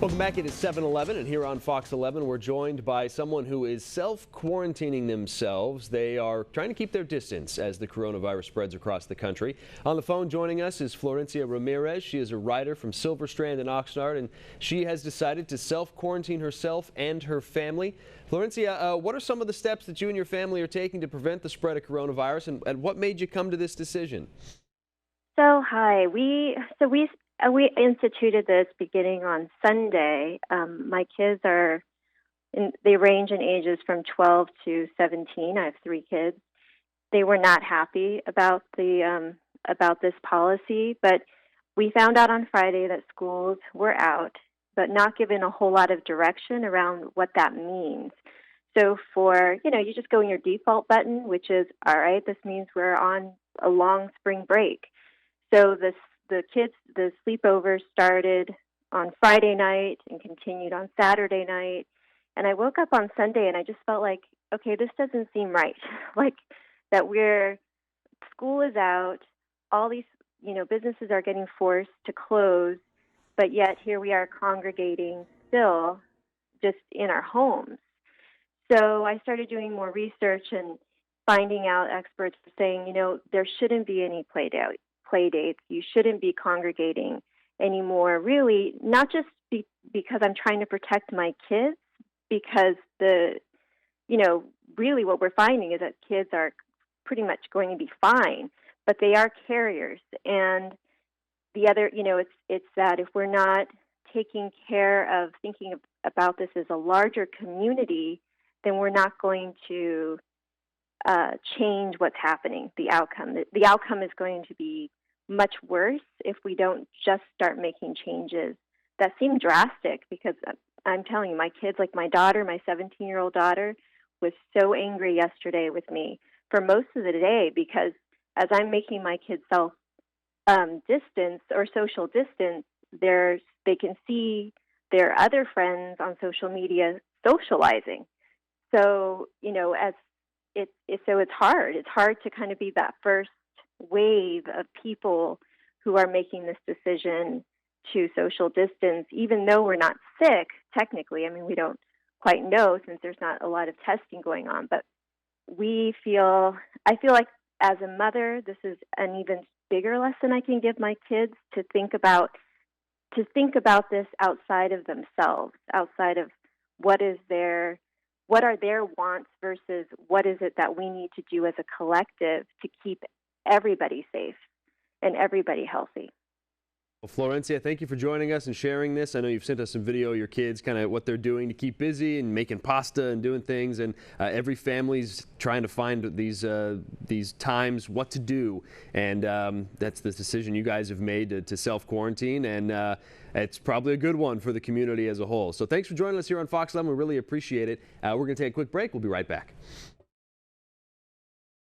Welcome back. It is 7:11, and here on Fox 11, we're joined by someone who is self-quarantining themselves. They are trying to keep their distance as the coronavirus spreads across the country. On the phone joining us is Florencia Ramirez. She is a writer from Silver Strand in Oxnard, and she has decided to self-quarantine herself and her family. Florencia, what are some of the steps that you and your family are taking to prevent the spread of coronavirus, and what made you come to this decision? Hi, we instituted this beginning on Sunday. My kids they range in ages from 12 to 17. I have 3 kids. They were not happy about this policy, but we found out on Friday that schools were out, but not given a whole lot of direction around what that means. So you just go in your default button, which is, all right, this means we're on a long spring break. So the sleepovers started on Friday night and continued on Saturday night. And I woke up on Sunday and I just felt like, okay, this doesn't seem right. Like that school is out, all these, businesses are getting forced to close, but yet here we are congregating still just in our homes. So I started doing more research and finding out experts saying, there shouldn't be any play dates. You shouldn't be congregating anymore, really, not just because I'm trying to protect my kids, because really what we're finding is that kids are pretty much going to be fine, but they are carriers. And the other, it's that if we're not taking care of thinking about this as a larger community, then we're not going to change what's happening, the outcome. The outcome is going to be much worse if we don't just start making changes that seem drastic, because I'm telling you, my kids, like my daughter, my 17-year-old daughter, was so angry yesterday with me for most of the day, because as I'm making my kids distance or social distance, they can see their other friends on social media socializing. So, it's hard. It's hard to kind of be that first wave of people who are making this decision to social distance, even though we're not sick, technically. I mean, we don't quite know since there's not a lot of testing going on, but I feel like as a mother, this is an even bigger lesson I can give my kids, to think about this outside of themselves, outside of what are their wants versus what is it that we need to do as a collective to keep everybody safe and everybody healthy. Well, Florencia, thank you for joining us and sharing this. I know you've sent us some video of your kids, kind of what they're doing to keep busy and making pasta and doing things, and every family's trying to find these times what to do, and that's the decision you guys have made to self-quarantine, and it's probably a good one for the community as a whole. So thanks for joining us here on Fox 11. We really appreciate it. We're going to take a quick break. We'll be right back.